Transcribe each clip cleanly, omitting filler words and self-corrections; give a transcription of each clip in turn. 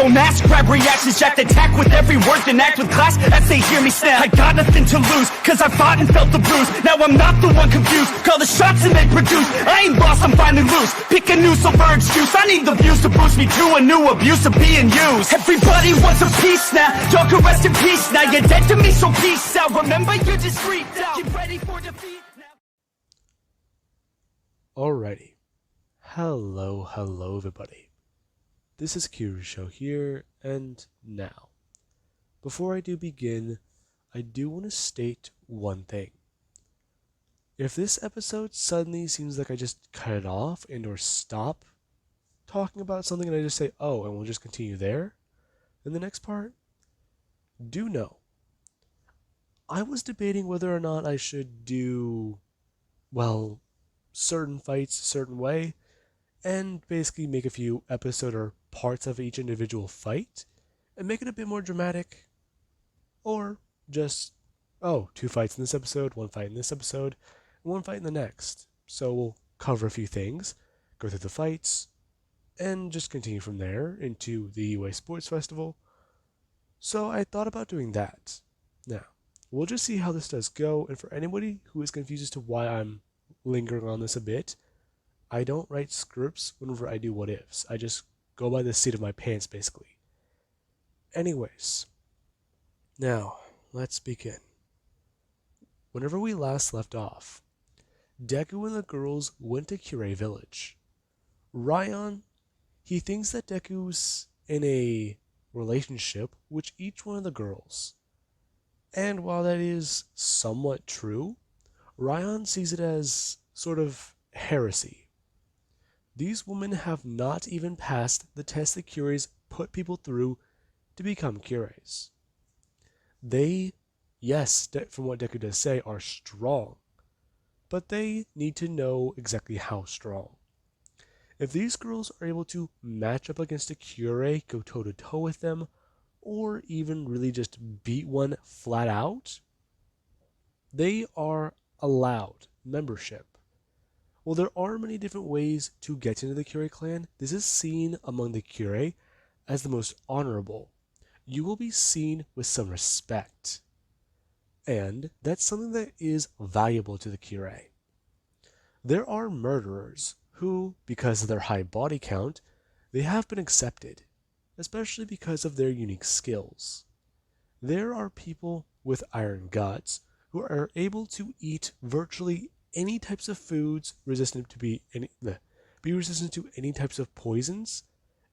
Don't ask, grab reactions, jacked attack with every word, then act with class as they hear me snap. I got nothing to lose, cause I fought and felt the bruise. Now I'm not the one confused, call the shots and they produce. I ain't lost, I'm finally loose, pick a new silver excuse. I need the views to boost me to a new abuse of being used. Everybody wants a piece now, y'all can rest in peace now. You're dead to me, so peace out. Remember, you're just freaked out. Get ready for defeat now. Alrighty. Hello everybody. This is Kure Show here, and now, before I do begin, I do want to state one thing. If this episode suddenly seems like I just cut it off and or stop talking about something and I just say, oh, and we'll just continue there, in the next part, do know, I was debating whether or not I should do, well, certain fights a certain way, and basically make a few episode or parts of each individual fight, and make it a bit more dramatic, or just, oh, 2 fights in this episode, 1 fight in this episode, and 1 fight in the next. So we'll cover a few things, go through the fights, and just continue from there into the UA Sports Festival. So I thought about doing that. Now, we'll just see how this does go, and for anybody who is confused as to why I'm lingering on this a bit, I don't write scripts whenever I do what ifs. I just go by the seat of my pants, basically. Anyways, now, let's begin. Whenever we last left off, Deku and the girls went to Kure Village. Ryan, he thinks that Deku's in a relationship with each one of the girls. And while that is somewhat true, Ryan sees it as sort of heresy. These women have not even passed the test that Cures put people through to become Cures. They, yes, from what Deku does say, are strong, but they need to know exactly how strong. If these girls are able to match up against a Kure, go toe-to-toe with them, or even really just beat one flat out, they are allowed membership. While there are many different ways to get into the Kure clan, this is seen among the Kure as the most honorable. You will be seen with some respect. And that's something that is valuable to the Kure. There are murderers who, because of their high body count, they have been accepted, especially because of their unique skills. There are people with iron guts who are able to eat virtually any types of foods be resistant to any types of poisons,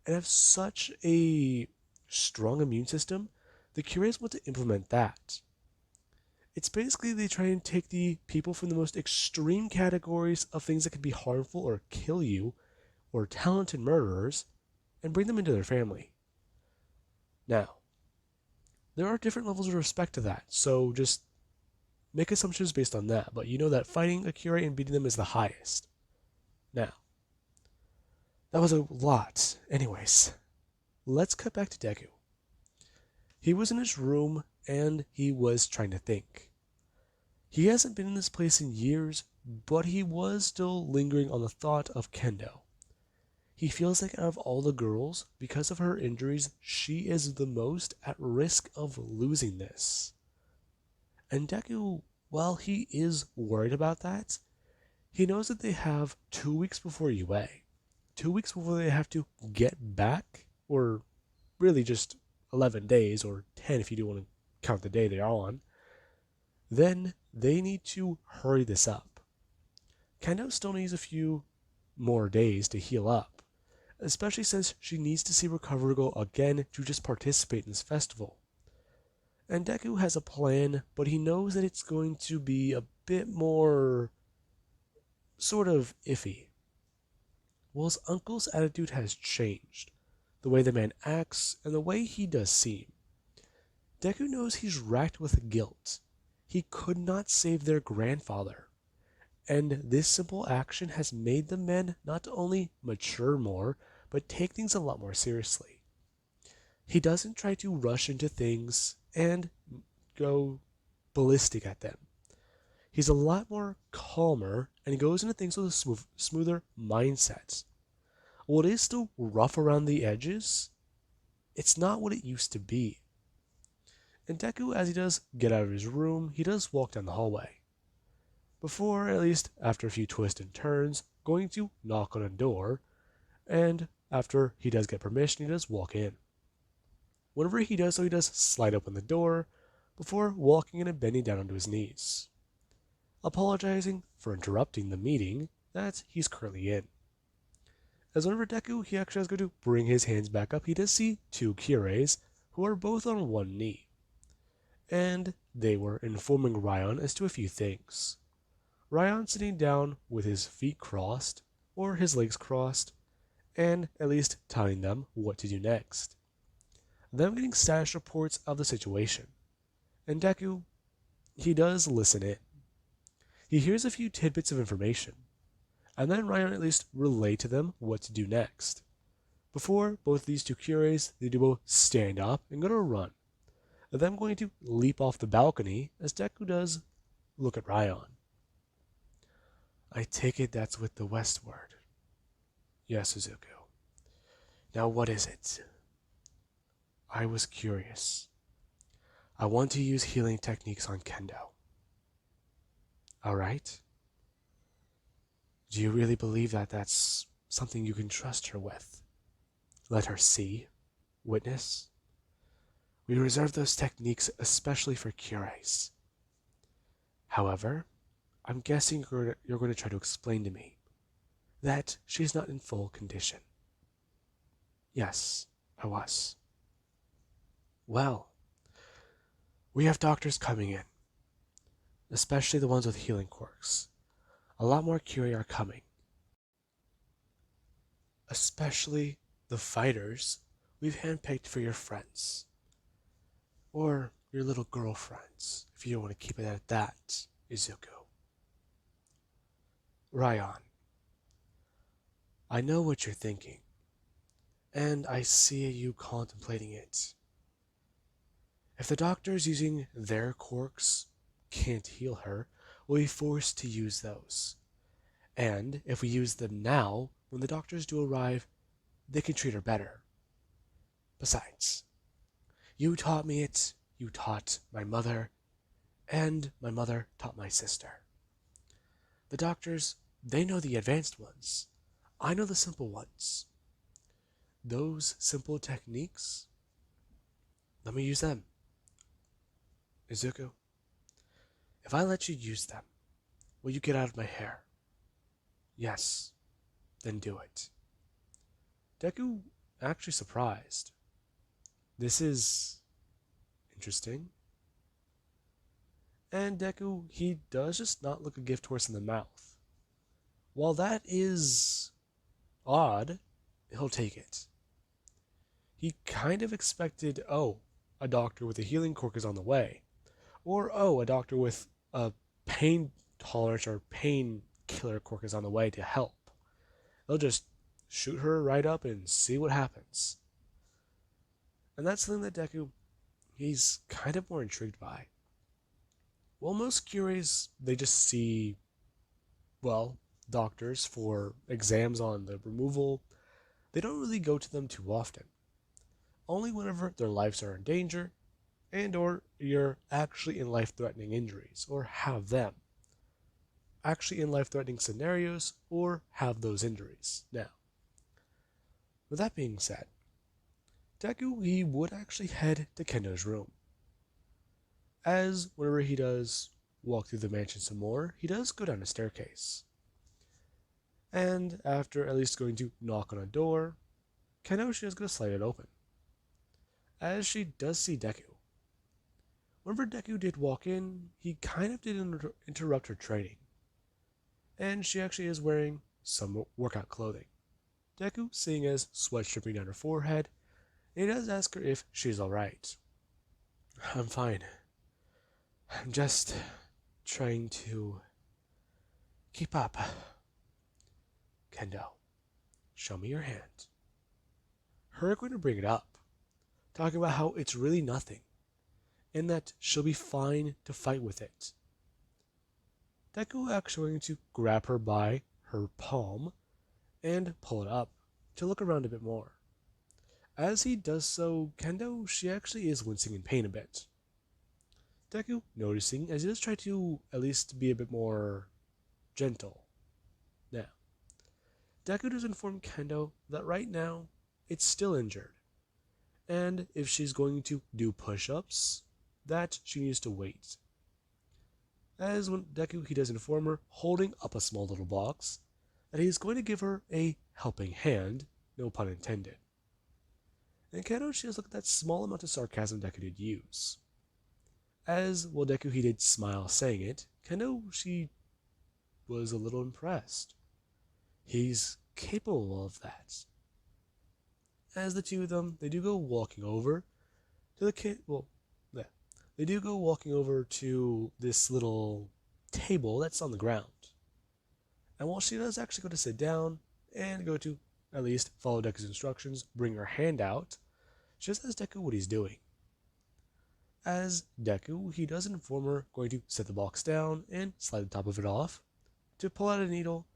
and have such a strong immune system, the Cures want to implement that. It's basically they try and take the people from the most extreme categories of things that can be harmful or kill you, or talented murderers, and bring them into their family. Now, there are different levels of respect to that, so just make assumptions based on that, but you know that fighting a Kure and beating them is the highest. Now, that was a lot. Anyways, let's cut back to Deku. He was in his room, and he was trying to think. He hasn't been in this place in years, but he was still lingering on the thought of Kendo. He feels like out of all the girls, because of her injuries, she is the most at risk of losing this. And Deku, while he is worried about that, he knows that they have 2 weeks before UA. 2 weeks before they have to get back, or really just 11 days, or 10 if you do want to count the day they're on. Then they need to hurry this up. Kendo still needs a few more days to heal up, especially since she needs to see Recover Girl again to just participate in this festival. And Deku has a plan, but he knows that it's going to be a bit more sort of iffy. Well, his uncle's attitude has changed, the way the man acts, and the way he does seem. Deku knows he's racked with guilt. He could not save their grandfather, and this simple action has made the men not only mature more, but take things a lot more seriously. He doesn't try to rush into things and go ballistic at them. He's a lot more calmer, and he goes into things with a smoother mindset. While it is still rough around the edges, it's not what it used to be. And Deku, as he does get out of his room, he does walk down the hallway. Before, at least after a few twists and turns, going to knock on a door, and after he does get permission, he does walk in. Whenever he does so, he does slide open the door before walking in and bending down onto his knees, apologizing for interrupting the meeting that he's currently in. As whenever Deku, he actually is going to bring his hands back up, he does see two Kures who are both on one knee, and they were informing Ryan as to a few things. Ryan sitting down with his feet crossed, or his legs crossed, and at least telling them what to do next. Them getting status reports of the situation, and Deku, he does listen in. He hears a few tidbits of information, and then Ryan at least relay to them what to do next. Before both these two Cures, they do both stand up and go to a run, them going to leap off the balcony as Deku does look at Ryan. I take it that's with the westward. Yes, Suzuku. Now what is it? I was curious. I want to use healing techniques on Kendo. Alright? Do you really believe that that's something you can trust her with? Let her see? Witness? We reserve those techniques especially for Cures. However, I'm guessing you're going to try to explain to me that she's not in full condition. Yes, I was. Well, we have doctors coming in, especially the ones with healing quirks. A lot more Kure are coming. Especially the fighters we've handpicked for your friends. Or your little girlfriends, if you don't want to keep it at that, Izuku. Ryan, I know what you're thinking, and I see you contemplating it. If the doctors using their quirks can't heal her, we'll be forced to use those. And if we use them now, when the doctors do arrive, they can treat her better. Besides, you taught me it, you taught my mother, and my mother taught my sister. The doctors, they know the advanced ones. I know the simple ones. Those simple techniques, let me use them. Izuku, if I let you use them, will you get out of my hair? Yes, then do it. Deku actually surprised. This is interesting. And Deku, he does just not look a gift horse in the mouth. While that is odd, he'll take it. He kind of expected, oh, a doctor with a healing quirk is on the way. Or, oh, a doctor with a pain tolerance or pain killer quirk is on the way to help. They'll just shoot her right up and see what happens. And that's something that Deku, he's kind of more intrigued by. Well, most Cures, they just see, well, doctors for exams on the removal. They don't really go to them too often. Only whenever their lives are in danger, and or you're actually in life-threatening injuries, or have them. Actually in life-threatening scenarios, or have those injuries. Now, with that being said, Deku, he would actually head to Kendo's room. As whenever he does walk through the mansion some more, he does go down a staircase. And after at least going to knock on a door, Kendo, she is going to slide it open. As she does see Deku. Whenever Deku did walk in, he kind of did interrupt her training. And she actually is wearing some workout clothing. Deku, seeing as sweat dripping down her forehead, he does ask her if she's alright. I'm fine. I'm just trying to keep up. Kendo, show me your hand. Her going to bring it up, talking about how it's really nothing, and that she'll be fine to fight with it. Deku actually going to grab her by her palm and pull it up to look around a bit more. As he does so, Kendo, she actually is wincing in pain a bit. Deku, noticing, as he does try to at least be a bit more gentle. Now, Deku does inform Kendo that right now, it's still injured, and if she's going to do push-ups, that she needs to wait. As when Deku, he does inform her, holding up a small little box, that he's going to give her a helping hand, no pun intended. And Kendo, she does look at that small amount of sarcasm Deku did use. As while Deku, he did smile saying it, Kendo, she was a little impressed. He's capable of that. As the two of them, they do go walking over to the kid. Well, yeah, they do go walking over to this little table that's on the ground. And while she does actually go to sit down and go to at least follow Deku's instructions, bring her hand out, she just asks Deku what he's doing. As Deku, he does inform her going to set the box down and slide the top of it off. To pull out a needle,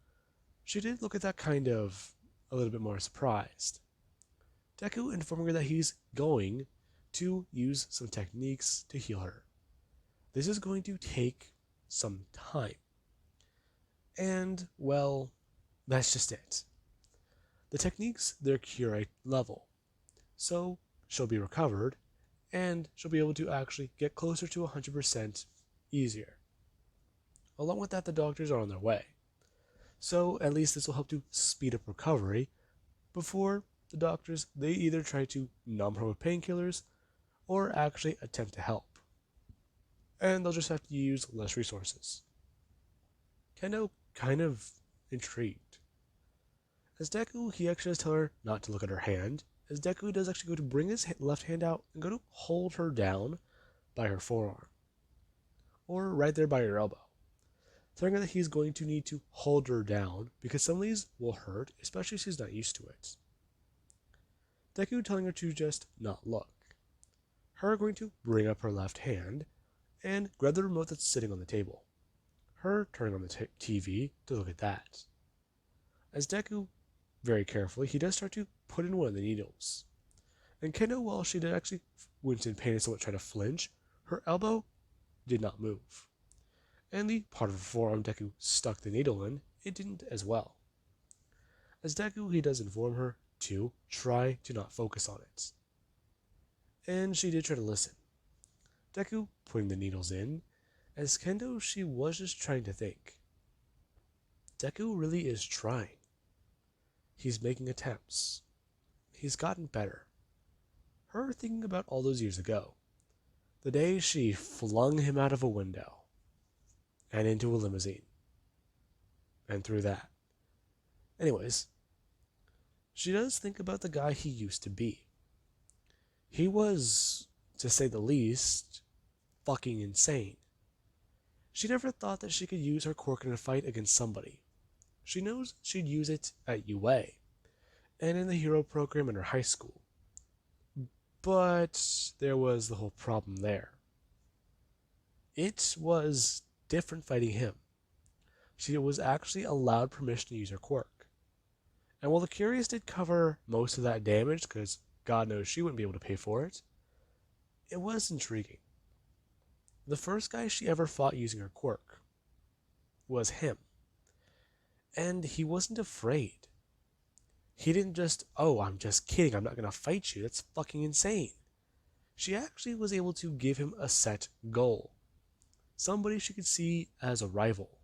she did look at that kind of a little bit more surprised. Deku informing her that he's going to use some techniques to heal her. This is going to take some time. And, well, that's just it. The techniques, they're Kure level. So, she'll be recovered, and she'll be able to actually get closer to 100% easier. Along with that, the doctors are on their way. So, at least this will help to speed up recovery before the doctors, they either try to numb her with painkillers or actually attempt to help. And they'll just have to use less resources. Kendo kind of intrigued. As Deku, he actually does tell her not to look at her hand, as Deku does actually go to bring his left hand out and go to hold her down by her forearm. Or right there by her elbow. Telling her that he's going to need to hold her down because some of these will hurt, especially if she's not used to it. Deku telling her to just not look. Her going to bring up her left hand and grab the remote that's sitting on the table. Her turning on the TV to look at that. As Deku, very carefully, he does start to put in one of the needles. And Kendo, while she did actually wince in pain and somewhat try to flinch, her elbow did not move. And the part of her forearm Deku stuck the needle in, it didn't as well. As Deku, he does inform her to try to not focus on it. And she did try to listen. Deku putting the needles in, as Kendo, she was just trying to think. Deku really is trying. He's making attempts. He's gotten better. Her thinking about all those years ago. The day she flung him out of a window. And into a limousine. And through that. Anyways, she does think about the guy he used to be. He was, to say the least, fucking insane. She never thought that she could use her quirk in a fight against somebody. She knows she'd use it at UA, and in the hero program in her high school. But there was the whole problem there. It was different fighting him. She was actually allowed permission to use her quirk. And while the Curious did cover most of that damage, because God knows she wouldn't be able to pay for it, it was intriguing. The first guy she ever fought using her quirk was him. And he wasn't afraid. He didn't just, oh, I'm just kidding, I'm not going to fight you, that's fucking insane. She actually was able to give him a set goal. Somebody she could see as a rival.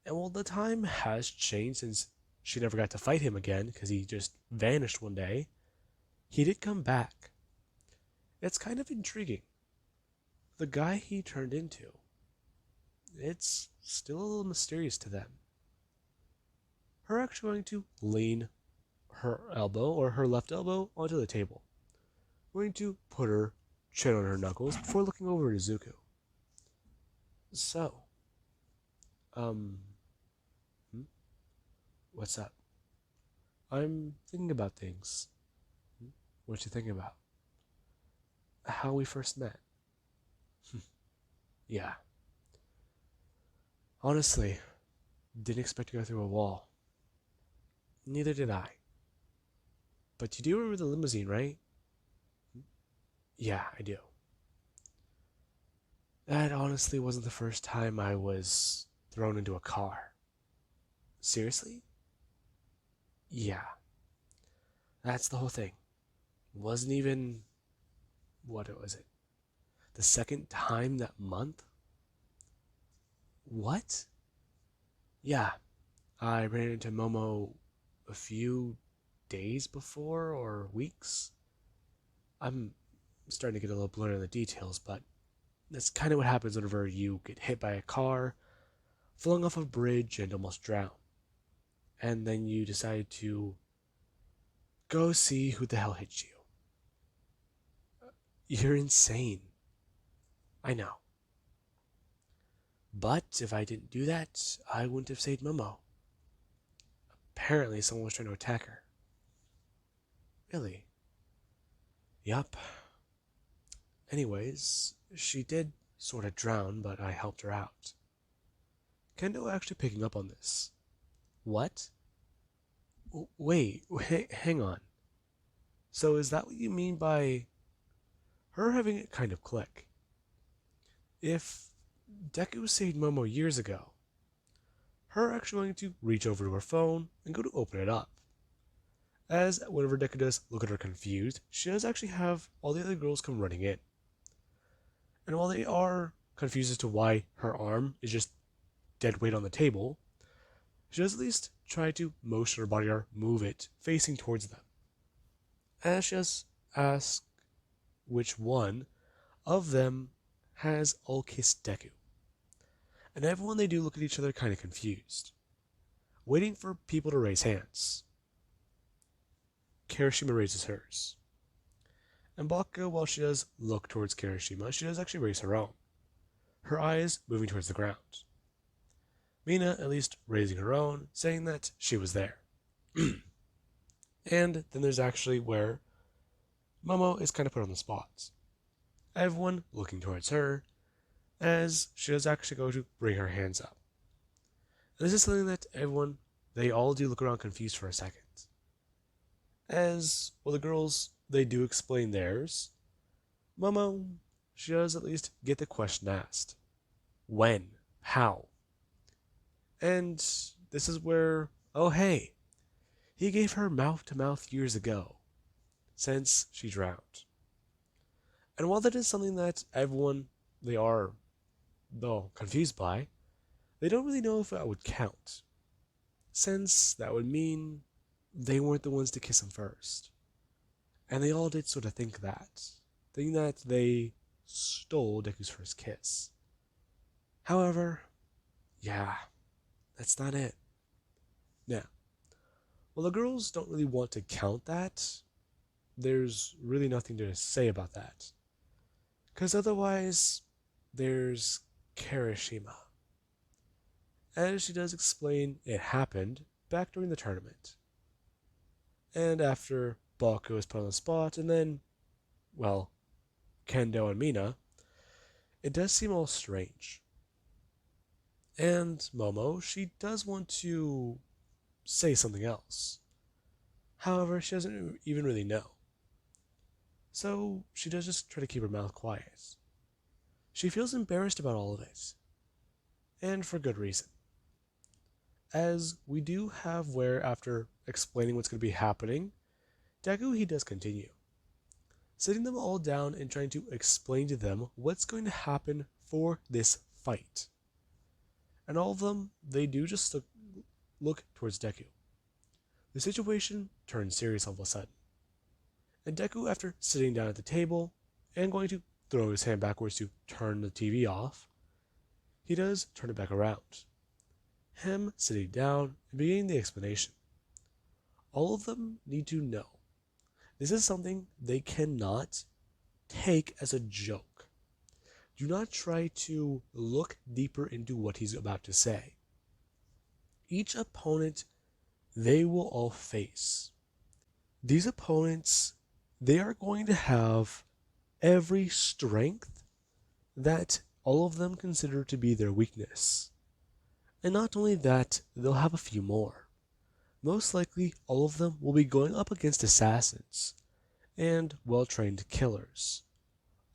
And while the time has changed since she never got to fight him again because he just vanished one day, he did come back. It's kind of intriguing. The guy he turned into, it's still a little mysterious to them. Her actually going to lean her elbow or her left elbow onto the table. Going to put her chin on her knuckles before looking over to Zuko. So, what's up? I'm thinking about things. What you thinking about? How we first met. Yeah. Honestly, didn't expect to go through a wall. Neither did I. But you do remember the limousine, right? Yeah, I do. That honestly wasn't the first time I was thrown into a car. Seriously? Yeah, that's the whole thing. Wasn't even. What was it? The second time that month? What? Yeah, I ran into Momo a few days before or weeks. I'm starting to get a little blurry on the details, but that's kind of what happens whenever you get hit by a car, flung off a bridge, and almost drown. And then you decide to go see who the hell hit you. You're insane. I know. But if I didn't do that, I wouldn't have saved Momo. Apparently, someone was trying to attack her. Really? Yup. Anyways, she did sort of drown, but I helped her out. Kendo actually picking up on this. What? Wait, hang on. So is that what you mean by her having it kind of click? If Deku saved Momo years ago, her actually going to reach over to her phone and go to open it up. As whenever Deku does look at her confused, she does actually have all the other girls come running in. And while they are confused as to why her arm is just dead weight on the table, she does at least try to motion her body or move it facing towards them. As she does ask which one of them has all kissed Deku. And everyone they do look at each other kind of confused, waiting for people to raise hands. Kirishima raises hers. And Baka, while she does look towards Kirishima, she does actually raise her own, her eyes moving towards the ground. Mina at least raising her own, saying that she was there. And then there's actually where Momo is kind of put on the spot. Everyone looking towards her, as she does actually go to bring her hands up. And this is something that everyone, they all do look around confused for a second. As, well, the girls, they do explain theirs. Momo, she does at least get the question asked. When? How? And this is where, oh hey, he gave her mouth to mouth years ago, since she drowned. And while that is something that everyone, they are, though, confused by, they don't really know if that would count, since that would mean they weren't the ones to kiss him first. And they all did sort of think that, thinking that they stole Deku's first kiss. However, yeah, that's not it. Now, well, the girls don't really want to count that. There's really nothing to say about that. Because otherwise, there's Kirishima. As she does explain, it happened back during the tournament. And after Baku was put on the spot, and then, well, Kendo and Mina, it does seem all strange. And Momo, she does want to say something else. However, she doesn't even really know. So she does just try to keep her mouth quiet. She feels embarrassed about all of it. And for good reason. As we do have where, after explaining what's going to be happening, Deku, he does continue, sitting them all down and trying to explain to them what's going to happen for this fight. And all of them, they do just look towards Deku. The situation turns serious all of a sudden. And Deku, after sitting down at the table and going to throw his hand backwards to turn the TV off, he does turn it back around. Him sitting down and beginning the explanation. All of them need to know this is something they cannot take as a joke. Do not try to look deeper into what he's about to say. Each opponent they will all face. These opponents, they are going to have every strength that all of them consider to be their weakness. And not only that, they'll have a few more. most likely all of them will be going up against assassins and well-trained killers,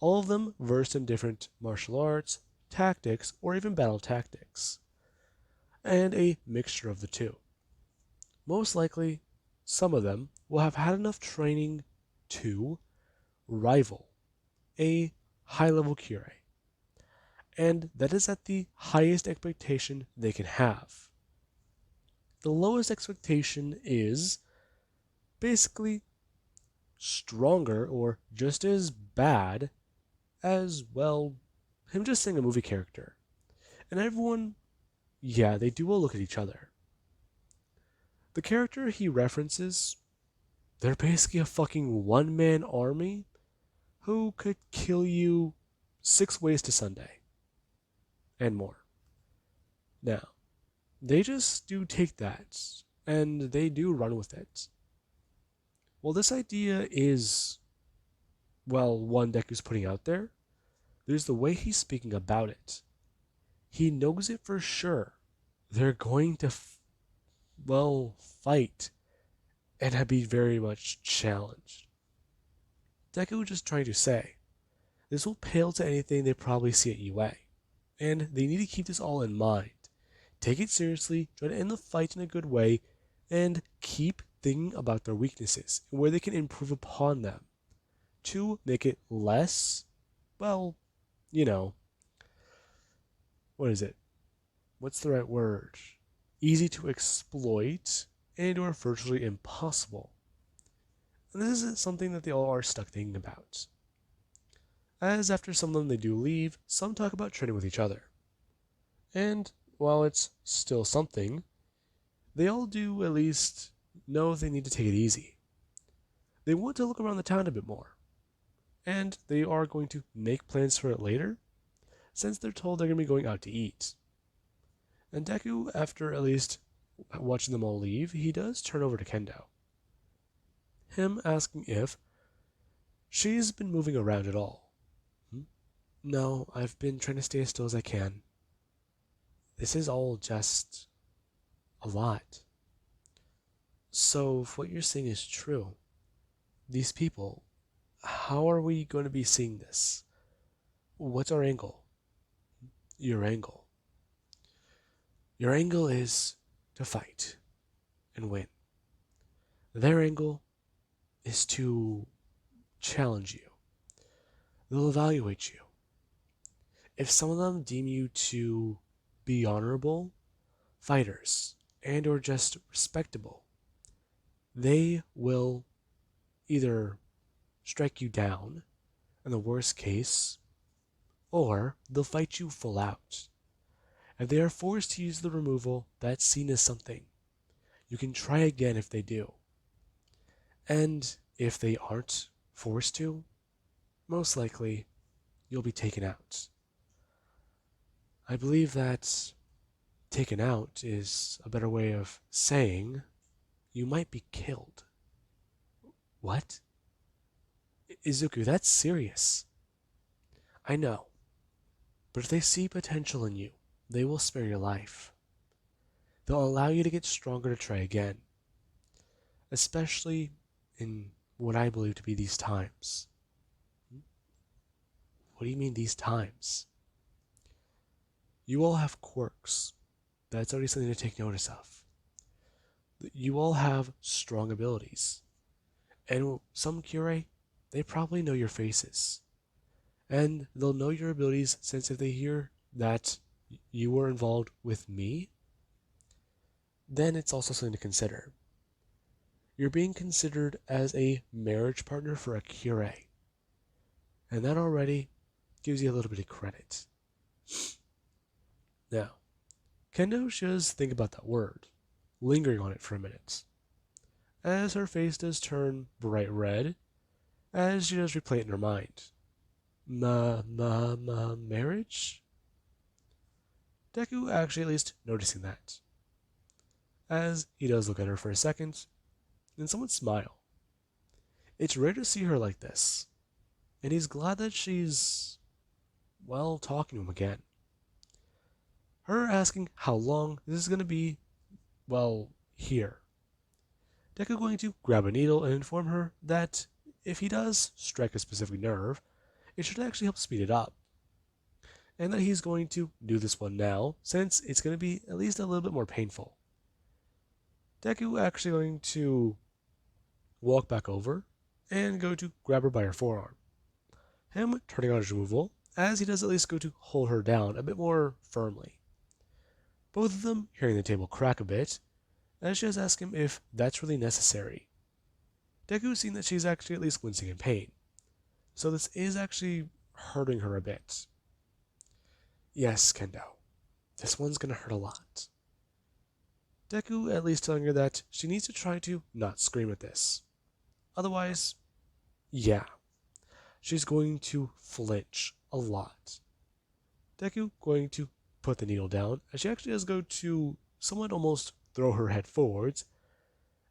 all of them versed in different martial arts, tactics, or even battle tactics, and a mixture of the two. Most likely, some of them will have had enough training to rival a high-level Kure, and that is at the highest expectation they can have. The lowest expectation is basically stronger or just as bad as, well, him just saying a movie character. And everyone, yeah, they do all look at each other. The character he references, they're basically a fucking one-man army who could kill you 6 ways to Sunday and more. Now, they just do take that and they do run with it. Well, this idea is, well, one Deku's putting out there. There's the way he's speaking about it. He knows it for sure. They're going to, well, fight and be very much challenged. Deku was just trying to say, this will pale to anything they probably see at UA, and they need to keep this all in mind. Take it seriously, try to end the fight in a good way, and keep thinking about their weaknesses and where they can improve upon them to make it less, well, you know, what is it? What's the right word? Easy to exploit and or virtually impossible. And this is something that they all are stuck thinking about. As after some of them they do leave, some talk about training with each other. And while it's still something, they all do at least know they need to take it easy. They want to look around the town a bit more. And they are going to make plans for it later, since they're told they're going to be going out to eat. And Deku, after at least watching them all leave, he does turn over to Kendo. Him asking if she's been moving around at all. No, I've been trying to stay as still as I can. This is all just a lot. So, if what you're saying is true, these people, how are we going to be seeing this? What's our angle? Your angle. Your angle is to fight and win. Their angle is to challenge you. They'll evaluate you. If some of them deem you to be honorable fighters and or just respectable, they will either strike you down in the worst case, or they'll fight you full out. And they are forced to use the removal that's seen as something. You can try again if they do. And if they aren't forced to, most likely you'll be taken out. I believe that taken out is a better way of saying you might be killed. What? Izuku, that's serious. I know. But if they see potential in you, they will spare your life. They'll allow you to get stronger to try again. Especially in what I believe to be these times. What do you mean these times? You all have quirks. That's already something to take notice of. You all have strong abilities. And some Kure, they probably know your faces. And they'll know your abilities since if they hear that you were involved with me, then it's also something to consider. You're being considered as a marriage partner for a Kure. And that already gives you a little bit of credit. Now, Kendo does think about that word, lingering on it for a minute, as her face does turn bright red, as she does replay it in her mind. Marriage? Deku actually at least noticing that, as he does look at her for a second, and somewhat smile. It's rare to see her like this, and he's glad that she's, well, talking to him again. Her asking how long this is going to be, well, here. Deku going to grab a needle and inform her that if he does strike a specific nerve, it should actually help speed it up. And that he's going to do this one now, since it's going to be at least a little bit more painful. Deku actually going to walk back over and go to grab her by her forearm. Him turning on his removal, as he does at least go to hold her down a bit more firmly. Both of them hearing the table crack a bit, as she has asked him if that's really necessary. Deku seeing that she's actually at least wincing in pain, so this is actually hurting her a bit. Yes, Kendo, this one's gonna hurt a lot. Deku at least telling her that she needs to try to not scream at this. Otherwise, yeah, she's going to flinch a lot. Deku going to put the needle down, as she actually does go to somewhat almost throw her head forwards,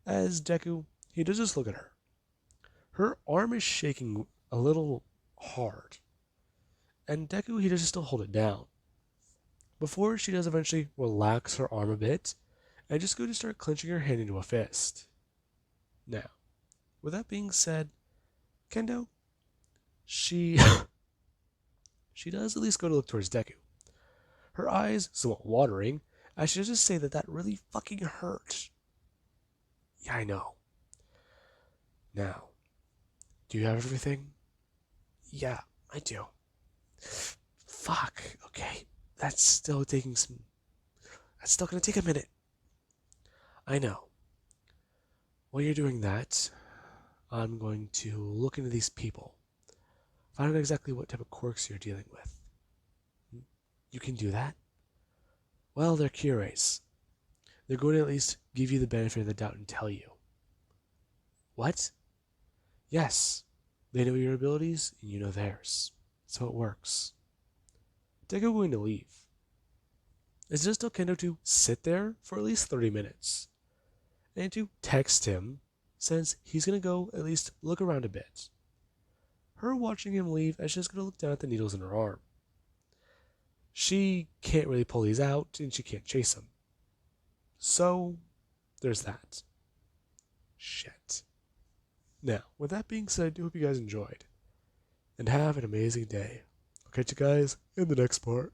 as Deku, he does just look at her. Her arm is shaking a little hard, and Deku, he does still hold it down. Before she does eventually relax her arm a bit, and just go to start clenching her hand into a fist. Now, with that being said, Kendo, she does at least go to look towards Deku. Her eyes somewhat watering, as she does just say that really fucking hurt. Yeah, I know. Now, do you have everything? Yeah, I do. Fuck, okay. That's still gonna take a minute. I know. While you're doing that, I'm going to look into these people. Find out exactly what type of quirks you're dealing with. You can do that? Well, they're Cures. They're going to at least give you the benefit of the doubt and tell you. What? Yes. They know your abilities, and you know theirs. So it works. Deku going to leave. It's just tell Kendo to sit there for at least 30 minutes. And to text him, since he's going to go at least look around a bit. Her watching him leave, as she's going to look down at the needles in her arm. She can't really pull these out, and she can't chase them. So, there's that. Shit. Now, with that being said, I do hope you guys enjoyed. And have an amazing day. I'll catch you guys in the next part.